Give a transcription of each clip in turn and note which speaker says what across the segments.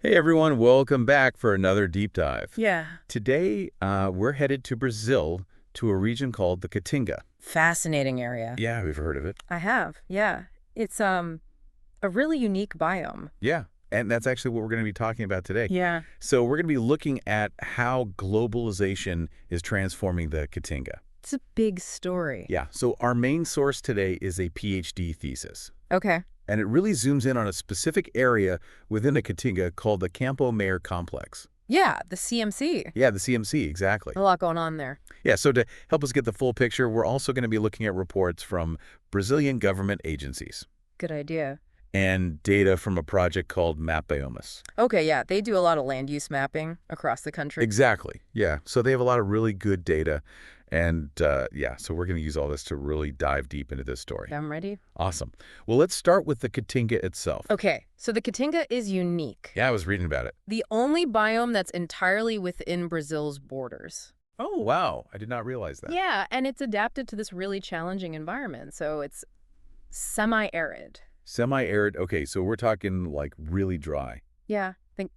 Speaker 1: Hey everyone, welcome back for another deep dive.
Speaker 2: Yeah.
Speaker 1: Today, we're headed to Brazil to a region called the Caatinga.
Speaker 2: Fascinating area.
Speaker 1: Yeah, we've heard of it.
Speaker 2: I have, yeah. It's a really unique biome.
Speaker 1: Yeah, and that's actually what we're going to be talking about today.
Speaker 2: Yeah.
Speaker 1: So we're going to be looking at how globalization is transforming the Caatinga.
Speaker 2: It's a big story.
Speaker 1: Yeah, so our main source today is a PhD thesis.
Speaker 2: Okay.
Speaker 1: And it really zooms in on a specific area within the Caatinga called the Campo Maior Complex.
Speaker 2: Yeah, the CMC.
Speaker 1: Yeah, the CMC, exactly.
Speaker 2: A lot going on there.
Speaker 1: Yeah, so to help us get the full picture, we're also going to be looking at reports from Brazilian government agencies
Speaker 2: Good idea.
Speaker 1: and data from a project called Map Biomass.
Speaker 2: Okay, yeah, they do a lot of land use mapping across the country.
Speaker 1: Exactly, yeah. So they have a lot of really good data. And yeah, so we're going to use all this to really dive deep into this story.
Speaker 2: I'm ready.
Speaker 1: Awesome. Well, let's start with the Caatinga itself.
Speaker 2: Okay, so the Caatinga is unique.
Speaker 1: Yeah, I was reading about it.
Speaker 2: The only biome that's entirely within Brazil's borders.
Speaker 1: Oh, wow. I did not realize that.
Speaker 2: Yeah, and it's adapted to this really challenging environment. So it's semi-arid.
Speaker 1: Semi-arid. Okay, so we're talking like really dry.
Speaker 2: Yeah, think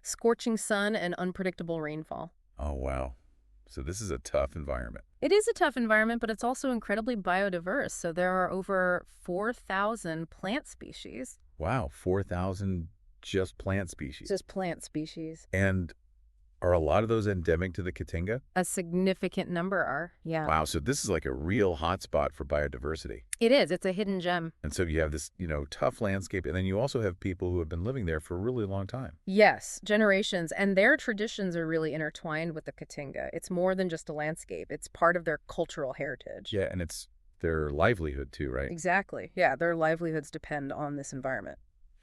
Speaker 2: scorching sun and unpredictable rainfall.
Speaker 1: Oh, wow. So this is a tough environment.
Speaker 2: It is a tough environment, but it's also incredibly biodiverse. So there are over 4,000 plant species.
Speaker 1: Wow, 4,000 just plant species.
Speaker 2: Just plant species.
Speaker 1: And are a lot of those endemic to the Caatinga?
Speaker 2: A significant number are, yeah.
Speaker 1: Wow, so this is like a real hotspot for biodiversity.
Speaker 2: It is. It's a hidden gem.
Speaker 1: And so you have this, tough landscape, and then you also have people who have been living there for a really long time.
Speaker 2: Yes, generations. And their traditions are really intertwined with the Caatinga. It's more than just a landscape. It's part of their cultural heritage.
Speaker 1: Yeah, and it's their livelihood too, right?
Speaker 2: Exactly. Yeah, their livelihoods depend on this environment.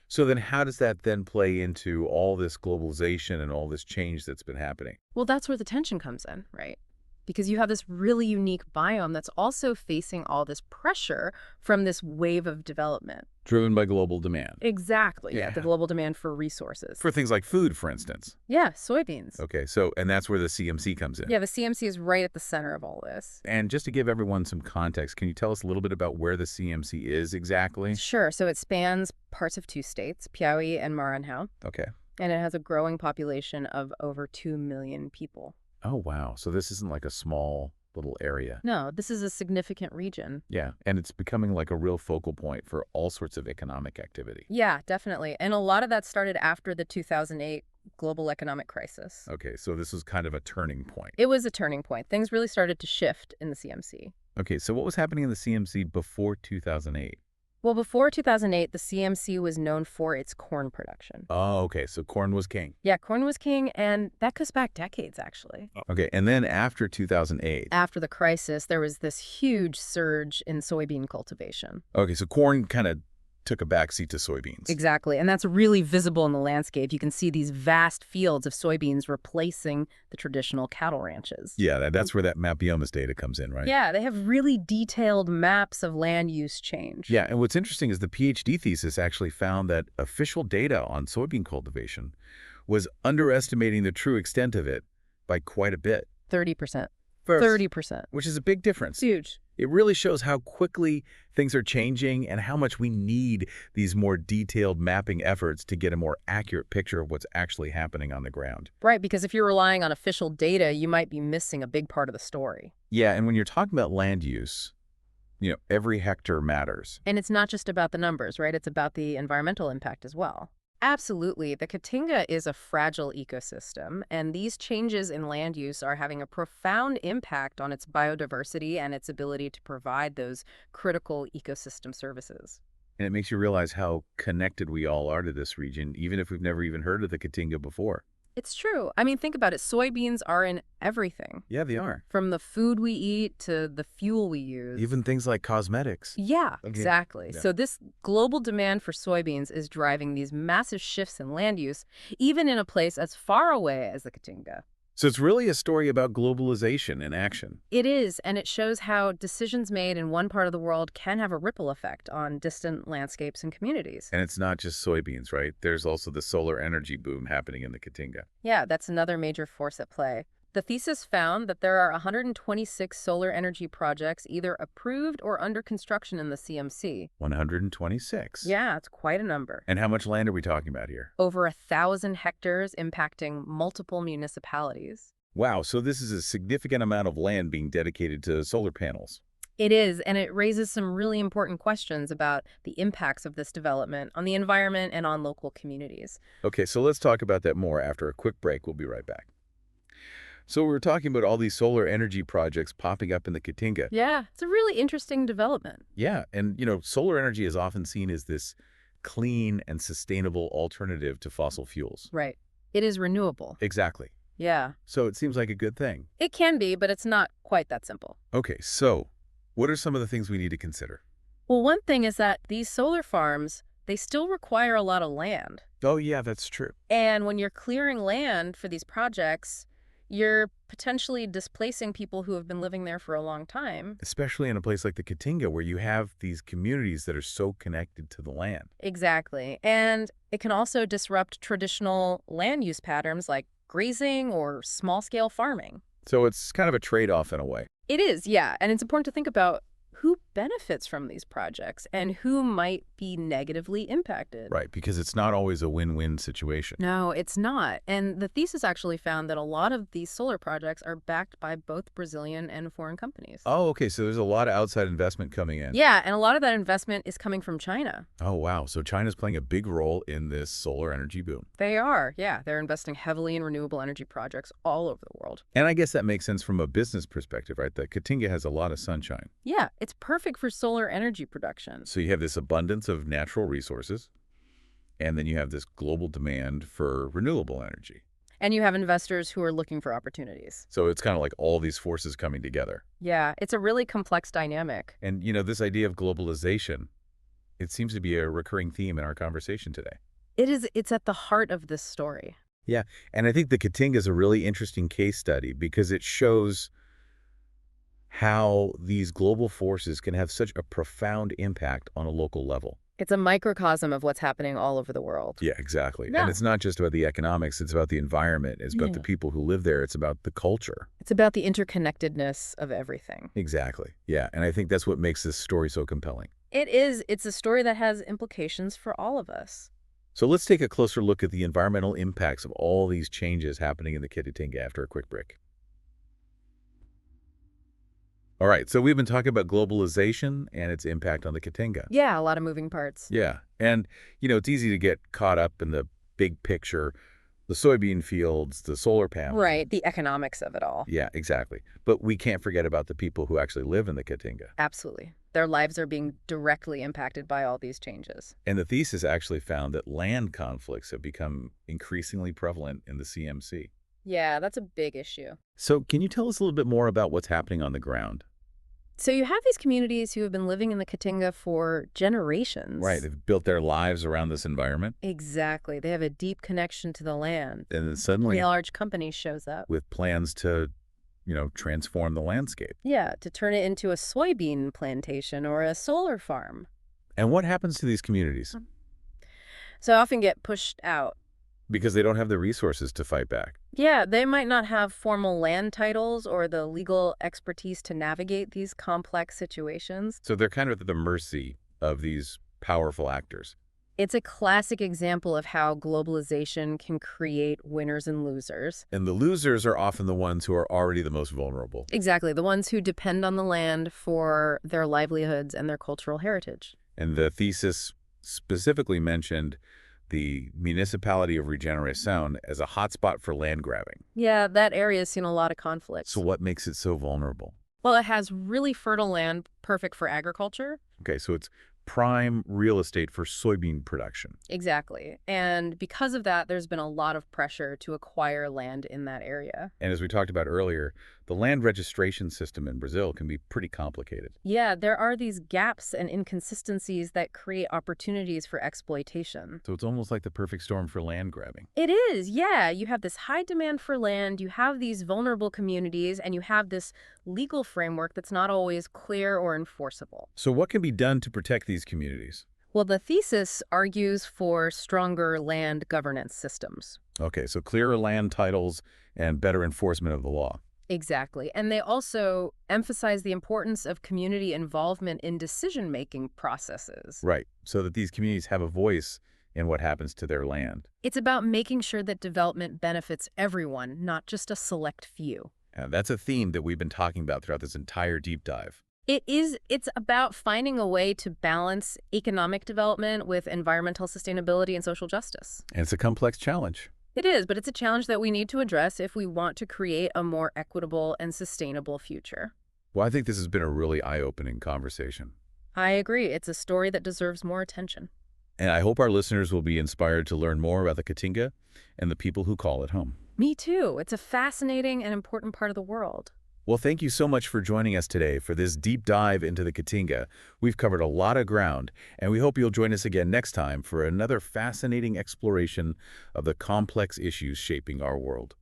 Speaker 1: So then how does that then play into all this globalization and all this change that's been happening?
Speaker 2: Well, that's where the tension comes in, right? Because you have this really unique biome that's also facing all this pressure from this wave of development.
Speaker 1: Driven by global demand.
Speaker 2: Exactly. Yeah,
Speaker 1: Yeah.
Speaker 2: the global demand for resources.
Speaker 1: For things like food, for instance.
Speaker 2: Yeah, soybeans.
Speaker 1: Okay, so, and that's where the CMC comes in.
Speaker 2: Yeah, the CMC is right at the center of all this.
Speaker 1: And just to give everyone some context, can you tell us a little bit about where the CMC is exactly?
Speaker 2: Sure. So it spans parts of two states, Piauí and Maranhão,
Speaker 1: Okay.
Speaker 2: and it has a growing population of over 2 million people.
Speaker 1: Oh, wow. So this isn't like a small little area.
Speaker 2: No, this is a significant region.
Speaker 1: Yeah, and it's becoming like a real focal point for all sorts of economic activity.
Speaker 2: Yeah, definitely. And a lot of that started after the 2008 global economic crisis.
Speaker 1: Okay, so this was kind of a turning point.
Speaker 2: It was a turning point. Things really started to shift in the CMC.
Speaker 1: Okay, so what was happening in the CMC before 2008?
Speaker 2: Well, before 2008, the CMC was known for its corn production.
Speaker 1: Oh, okay, so corn was king.
Speaker 2: Yeah, corn was king, and that goes back decades, actually.
Speaker 1: Okay, and then after 2008.
Speaker 2: After the crisis, there was this huge surge in soybean cultivation.
Speaker 1: Okay, so corn kind of took a backseat to soybeans.
Speaker 2: Exactly, and that's really visible in the landscape. You can see these vast fields of soybeans replacing the traditional cattle ranches.
Speaker 1: Yeah, that's where that map biomas data comes in, right?
Speaker 2: Yeah, they have really detailed maps of land use change.
Speaker 1: Yeah, and what's interesting is the PhD thesis actually found that official data on soybean cultivation was underestimating the true extent of it by quite a bit.
Speaker 2: 30%.
Speaker 1: First,
Speaker 2: 30%.
Speaker 1: which is a big difference.
Speaker 2: Huge.
Speaker 1: It really shows how quickly things are changing and how much we need these more detailed mapping efforts to get a more accurate picture of what's actually happening on the ground.
Speaker 2: Right, because if you're relying on official data, you might be missing a big part of the story.
Speaker 1: Yeah, and when you're talking about land use, every hectare matters.
Speaker 2: And it's not just about the numbers, right? It's about the environmental impact as well. Absolutely. The Caatinga is a fragile ecosystem, and these changes in land use are having a profound impact on its biodiversity and its ability to provide those critical ecosystem services.
Speaker 1: And it makes you realize how connected we all are to this region, even if we've never even heard of the Caatinga before.
Speaker 2: It's true. I mean, think about it. Soybeans are in everything.
Speaker 1: Yeah, they are.
Speaker 2: From the food we eat to the fuel we use.
Speaker 1: Even things like cosmetics.
Speaker 2: Yeah,
Speaker 1: Okay.
Speaker 2: exactly.
Speaker 1: Yeah.
Speaker 2: So this global demand for soybeans is driving these massive shifts in land use, even in a place as far away as the Caatinga.
Speaker 1: So it's really a story about globalization in action.
Speaker 2: It is, and it shows how decisions made in one part of the world can have a ripple effect on distant landscapes and communities.
Speaker 1: And it's not just soybeans, right? There's also the solar energy boom happening in the Caatinga.
Speaker 2: Yeah, that's another major force at play. The thesis found that there are 126 solar energy projects either approved or under construction in the CMC.
Speaker 1: 126.
Speaker 2: Yeah, it's quite a number.
Speaker 1: And how much land are we talking about here?
Speaker 2: Over 1,000 hectares impacting multiple municipalities.
Speaker 1: Wow, so this is a significant amount of land being dedicated to solar panels.
Speaker 2: It is, and it raises some really important questions about the impacts of this development on the environment and on local communities.
Speaker 1: Okay, so let's talk about that more after a quick break. We'll be right back. So we're talking about all these solar energy projects popping up in the Caatinga.
Speaker 2: Yeah, it's a really interesting development.
Speaker 1: Yeah, and solar energy is often seen as this clean and sustainable alternative to fossil fuels.
Speaker 2: Right. It is renewable.
Speaker 1: Exactly.
Speaker 2: Yeah.
Speaker 1: So it seems like a good thing.
Speaker 2: It can be, but it's not quite that simple.
Speaker 1: Okay, so what are some of the things we need to consider?
Speaker 2: Well, one thing is that these solar farms, they still require a lot of land.
Speaker 1: Oh, yeah, that's true.
Speaker 2: And when you're clearing land for these projects, you're potentially displacing people who have been living there for a long time.
Speaker 1: Especially in a place like the Caatinga, where you have these communities that are so connected to the land.
Speaker 2: Exactly. And it can also disrupt traditional land use patterns like grazing or small-scale farming.
Speaker 1: So it's kind of a trade-off in a way.
Speaker 2: It is, yeah. And it's important to think about who benefits from these projects and who might be negatively impacted.
Speaker 1: Right, because it's not always a win-win situation.
Speaker 2: No, it's not. And the thesis actually found that a lot of these solar projects are backed by both Brazilian and foreign companies.
Speaker 1: Oh, okay, so there's a lot of outside investment coming in.
Speaker 2: Yeah, and a lot of that investment is coming from China.
Speaker 1: Oh, wow. So China's playing a big role in this solar energy boom.
Speaker 2: They are, yeah. They're investing heavily in renewable energy projects all over the world.
Speaker 1: And I guess that makes sense from a business perspective, right? The Caatinga has a lot of sunshine.
Speaker 2: Yeah, it's perfect for solar energy production.
Speaker 1: So you have this abundance of natural resources, and then you have this global demand for renewable energy.
Speaker 2: And you have investors who are looking for opportunities.
Speaker 1: So it's kind of like all these forces coming together.
Speaker 2: Yeah, it's a really complex dynamic.
Speaker 1: And, this idea of globalization, it seems to be a recurring theme in our conversation today.
Speaker 2: It's at the heart of this story.
Speaker 1: Yeah, and I think the Caatinga is a really interesting case study because it shows how these global forces can have such a profound impact on a local level.
Speaker 2: It's a microcosm of what's happening all over the world.
Speaker 1: Yeah, exactly.
Speaker 2: Yeah.
Speaker 1: And it's not just about the economics, it's about the environment, it's about
Speaker 2: Yeah.
Speaker 1: the people who live there, it's about the culture.
Speaker 2: It's about the interconnectedness of everything.
Speaker 1: Exactly. Yeah, and I think that's what makes this story so compelling.
Speaker 2: It is. It's a story that has implications for all of us.
Speaker 1: So let's take a closer look at the environmental impacts of all these changes happening in the Caatinga after a quick break. All right, so we've been talking about globalization and its impact on the Caatinga.
Speaker 2: Yeah, a lot of moving parts.
Speaker 1: Yeah, and, it's easy to get caught up in the big picture, the soybean fields, the solar panels.
Speaker 2: Right, the economics of it all.
Speaker 1: Yeah, exactly. But we can't forget about the people who actually live in the Caatinga.
Speaker 2: Absolutely. Their lives are being directly impacted by all these changes.
Speaker 1: And the thesis actually found that land conflicts have become increasingly prevalent in the CMC.
Speaker 2: Yeah, that's a big issue.
Speaker 1: So can you tell us a little bit more about what's happening on the ground?
Speaker 2: So you have these communities who have been living in the Caatinga for generations.
Speaker 1: Right, they've built their lives around this environment.
Speaker 2: Exactly. They have a deep connection to the land.
Speaker 1: And then suddenly,
Speaker 2: A large company shows up.
Speaker 1: with plans to, transform the landscape.
Speaker 2: Yeah, to turn it into a soybean plantation or a solar farm.
Speaker 1: And what happens to these communities?
Speaker 2: So often get pushed out.
Speaker 1: Because they don't have the resources to fight back.
Speaker 2: Yeah, they might not have formal land titles or the legal expertise to navigate these complex situations.
Speaker 1: So they're kind of at the mercy of these powerful actors.
Speaker 2: It's a classic example of how globalization can create winners and losers.
Speaker 1: And the losers are often the ones who are already the most vulnerable.
Speaker 2: Exactly, the ones who depend on the land for their livelihoods and their cultural heritage.
Speaker 1: And the thesis specifically mentioned the municipality of Regeneração as a hotspot for land grabbing.
Speaker 2: Yeah, that area has seen a lot of conflict.
Speaker 1: So what makes it so vulnerable?
Speaker 2: Well, it has really fertile land, perfect for agriculture.
Speaker 1: Okay, so it's prime real estate for soybean production.
Speaker 2: Exactly. And because of that, there's been a lot of pressure to acquire land in that area.
Speaker 1: And as we talked about earlier, the land registration system in Brazil can be pretty complicated.
Speaker 2: Yeah, there are these gaps and inconsistencies that create opportunities for exploitation.
Speaker 1: So it's almost like the perfect storm for land grabbing.
Speaker 2: It is, yeah. You have this high demand for land, you have these vulnerable communities, and you have this legal framework that's not always clear or enforceable.
Speaker 1: So what can be done to protect these communities?
Speaker 2: Well, the thesis argues for stronger land governance systems.
Speaker 1: Okay, so clearer land titles and better enforcement of the law.
Speaker 2: Exactly. And they also emphasize the importance of community involvement in decision-making processes.
Speaker 1: Right, so that these communities have a voice in what happens to their land.
Speaker 2: It's about making sure that development benefits everyone, not just a select few.
Speaker 1: And that's a theme that we've been talking about throughout this entire deep dive.
Speaker 2: It's about finding a way to balance economic development with environmental sustainability and social justice.
Speaker 1: And it's a complex challenge.
Speaker 2: It is, but it's a challenge that we need to address if we want to create a more equitable and sustainable future.
Speaker 1: Well, I think this has been a really eye-opening conversation.
Speaker 2: I agree. It's a story that deserves more attention.
Speaker 1: And I hope our listeners will be inspired to learn more about the Caatinga and the people who call it home.
Speaker 2: Me too. It's a fascinating and important part of the world.
Speaker 1: Well, thank you so much for joining us today for this deep dive into the Caatinga. We've covered a lot of ground, and we hope you'll join us again next time for another fascinating exploration of the complex issues shaping our world.